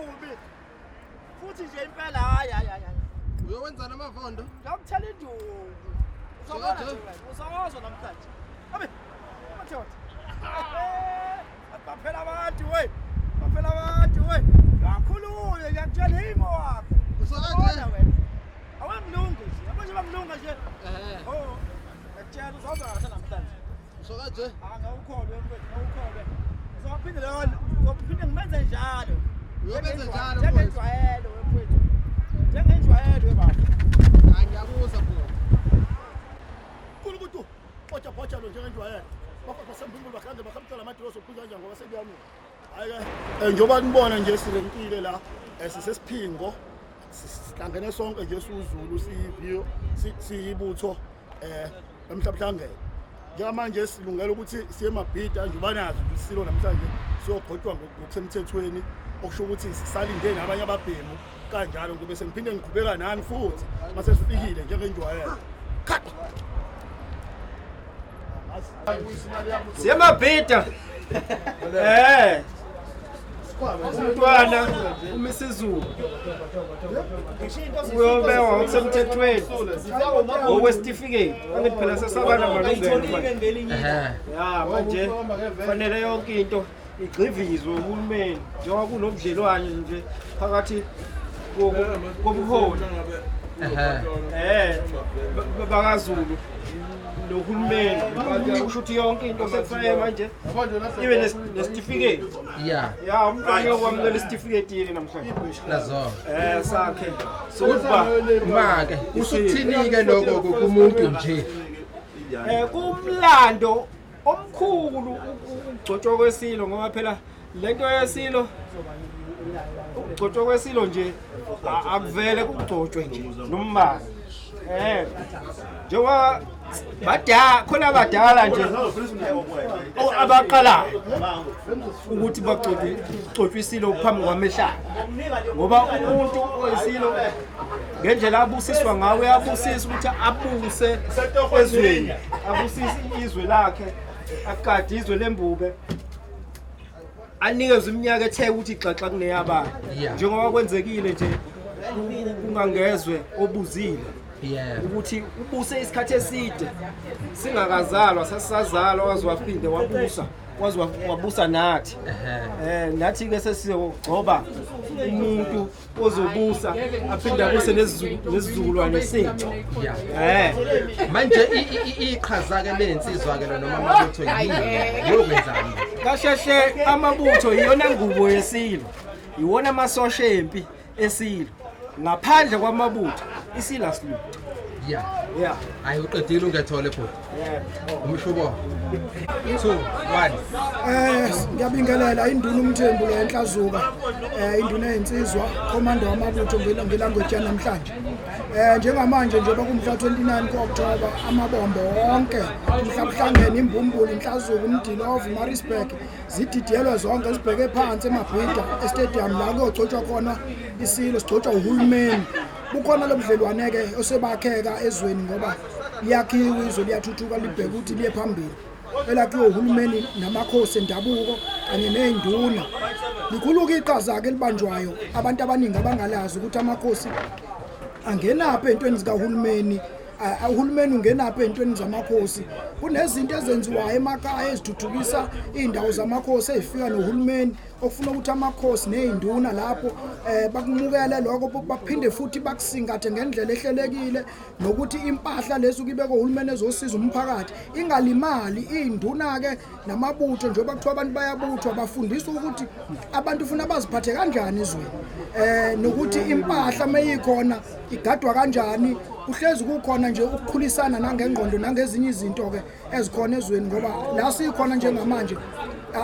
kubi. Futhi nje impela hayi. Uyowenza namavondo? Ngikuthela induku. Uzobona nje wena. Uzozwa namhlanje. Abe. Mathotha. Baphela abantu we. Yakhulule ngiyakutshela imo wakho. Usakanje wena. Awamlungu nje. Abanye bamlunga nje. Oh. Ngiyakutshela uzozwa kahle namhlanje. Usakanje? Ngawukholwe mfowethu. Uzophinde ngophinde ngimenze njalo. Uyobenza njalo njengenjwayelo wemfowethu. Njengenjwayelo webaba. Angiyabuza bro. Kulo pocha lo njengenjwayelo. Bafaka sembumbulo bakhande bakhamthola amadroso kuphunza kanjani ngoba sekuyami. Hayi njoba nibona nje silempile la sisesiphingo sihlangene sonke nje SUZULU siyiviyo siyibutho emhlabuhlangene. Njengamanje silungela ukuthi siye emabhida njoba nazi isilo namhlanje siyogqotshwa ngokusemthethweni okusho ukuthi sisalinde nabanye ababhemu kanjalo ngoba sengiphinde ngiqhubeka nani futhi mase sifikile njengenjwayelo. Khatha Siyamabhida. Umntwana uMisuzulu. Uyobewa ngokusemthethweni. Ngokwesitifiketi. Angithi phela sesabana amalungelo manje. Ya manje fanele yonke into igxivizwe uhulumeni njengoba kunobudlelwane nje phakathi kobuholi. BakaZulu nohulumeni kusho ukuthi yonke into sekufanele manje ibe nesitifiketi. Ya umntwana uyokwamukela isitifiketi yini namhlanje? Nazo. Sakhe. Sokuba Make usuthini-ke lokho kumuntu nje? Kumlando omkhulu ukugcotshwa kwesilo ngoba phela lento yesilo ukugcotshwa kwesilo nje akuvele kugcotshwe nje noma njengoba khona abadala nje abaqalayo ukuthi bagcotshwe isilo phambi kwamehlala ngoba umuntu oyisilo ngendlela abusiswa ngayo uyabusisa ukuthi abuse ezweni abusisa izwe lakhe akade izwe lembube anikezwe iminyaka ethe ukuthi xaxa kuneyabani njengoba kwenzekile nje kungangezwe obuzile ukuthi ubuse isikhathi eside singakazalwa sasazalwa waziwaphinde wabusa nathi nathi ke sesizogcoba umuntu ozobusa aphinde abuse nesizukulwane sethu Manje iqhaza ke lensizwa ke noma amabutho yini yokwenzani? Kasheshe amabutho iyona ngubo yesilo iwona amasosha empi esilo ngaphandle kwamabutho isilo asilutho. Ayi uqedile ungethole bhuti. Umshubo. 2 1. Ngiyabingelela induna umthembu le enhlazuka induna eyinsizwa komando wamabutho ngelangweji namhlanje. Njengamanje njengoba kumhla 29 ku-October amabombo wonke umhlabuhlangene imbumbulu inhlazuka umdilovu Maritzburg zididiyelwe zonke zibheke phansi emabhida estadium la kuyogcotshwa khona isilo sigcotshwa uhulumeni. Bukhona lobudlelwane ke osebakheka ezweni ngoba liyakhiwa izwe liyathuthuka libheke ukuthi liye phambili. Elakhiwe uhulumeni namakhosi endabuko kanye nezinduna. Likhuluka iqhaza ke libanjwayo abantu abaningi abangalazi ukuthi amakhosi angenaphi entweni zikahulumeni. Uhulumeni ungenaphi entweni zamakhosi. Kunezinto ezenziwayo emakhaya ezithuthukisa indawo zamakhosi ezifika nohulumeni okufuna ukuthi amakhosi nezinduna lapho bakumukele lokho baphinde futhi bakusingathe ngendlela ehlelekile nokuthi impahla lezo kibeke uhulumeni ezosiza umphakathi ingalimali. Izinduna ke namabutho njengoba kuthiwa abantu bayabuthwa bafundiswa ukuthi abantu ufuna baziphathe kanjani ezweni nokuthi impahla mayikhona igadwa kanjani. Uhlezi kukhona nje ukukhulisana nangengqondo nangezinye izinto ke ezikhona ezweni ngoba la sikhona njengamanje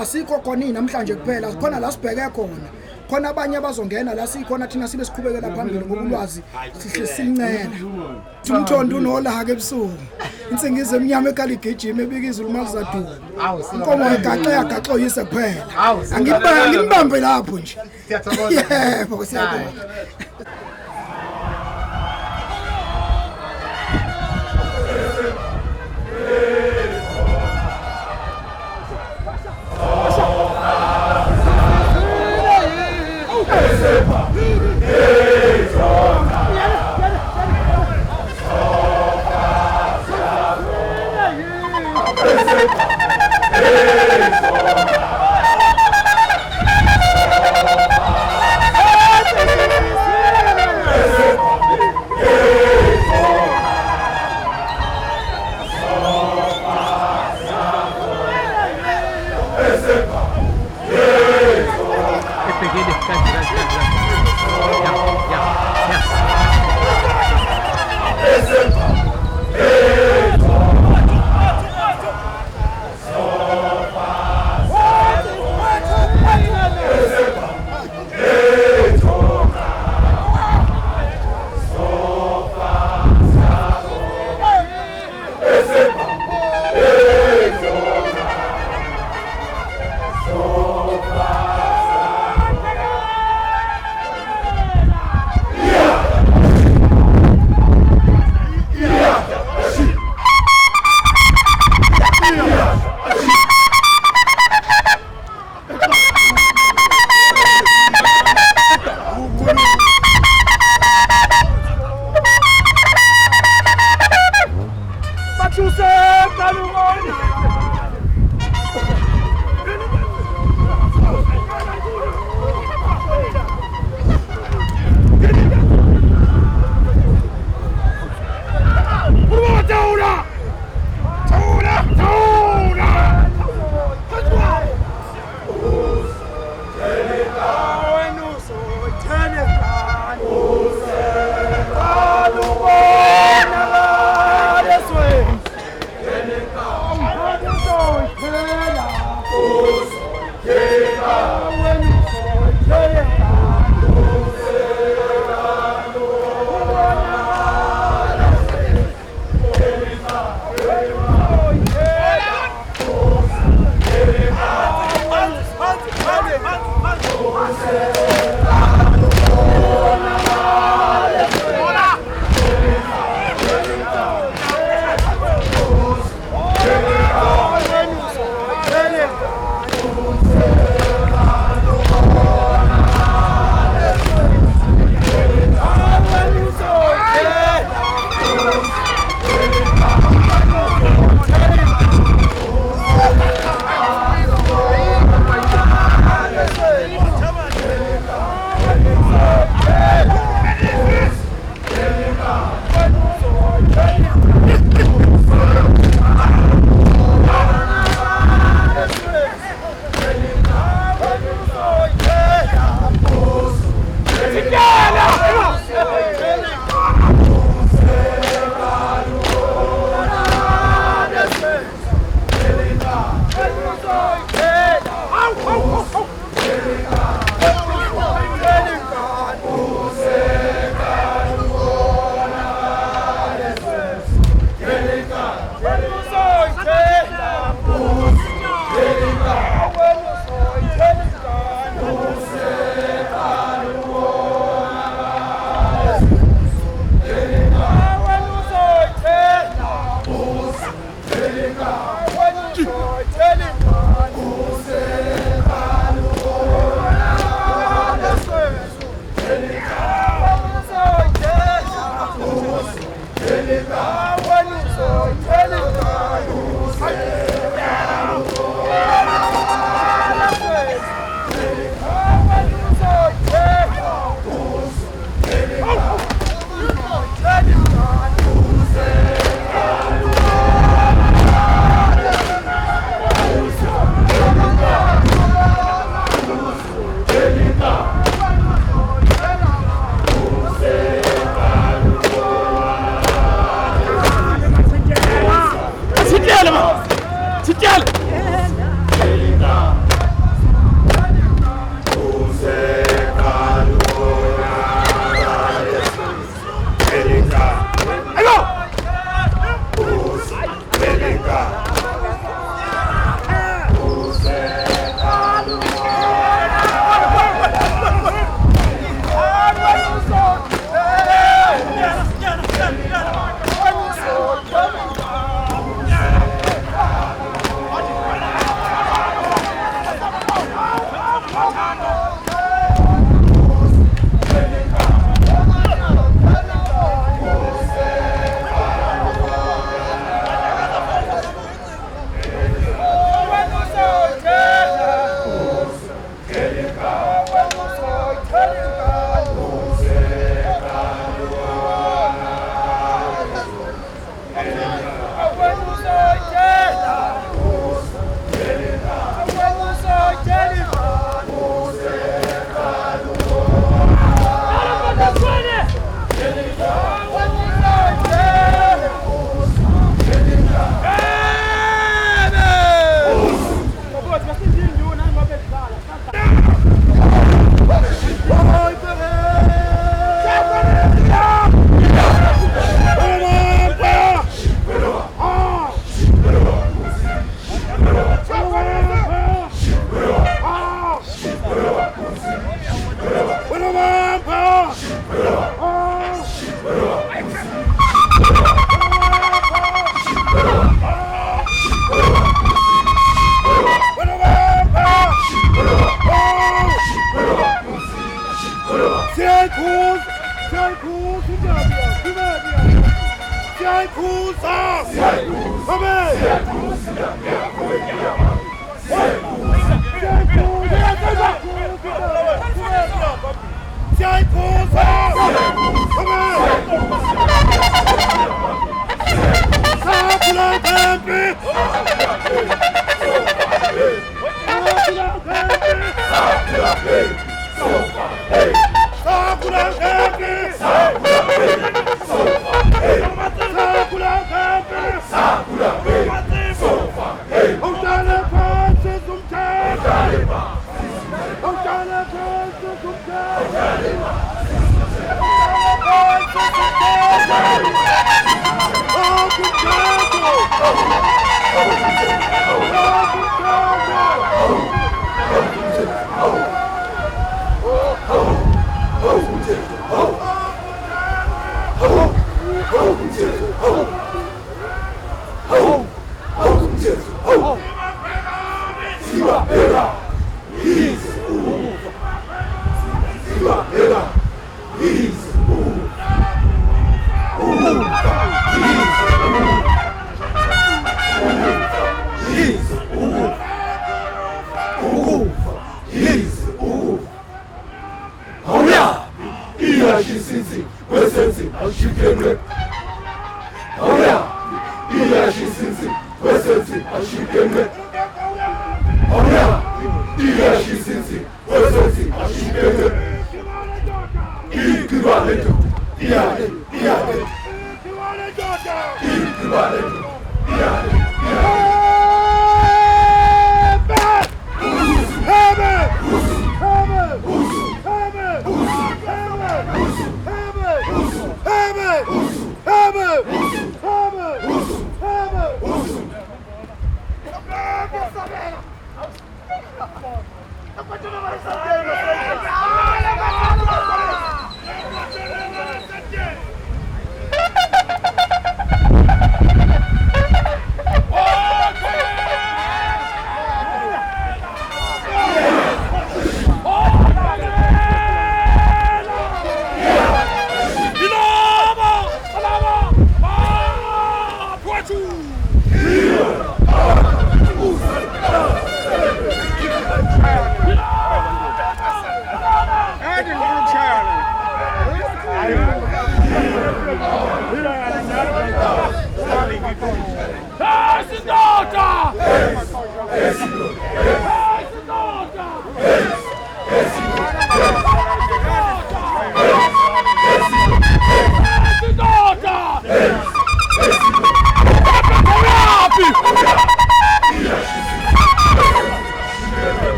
asikho khona namhlanje kuphela sikhona la sibheke khona abanye abazongena la sikhona thina sibe siqhubekela phambili ngoba ulwazi sihle silincela. Umthondo unola ke ebusuku insingize emnyama ekhala igijima ebika uMazadu inkomo igaxa yise kuphela angibambe lapho nje. Yebo siyabonga.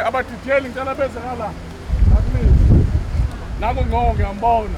Abadidiyeli ngicela beze ngala. Naku ngqonke ngiyambona.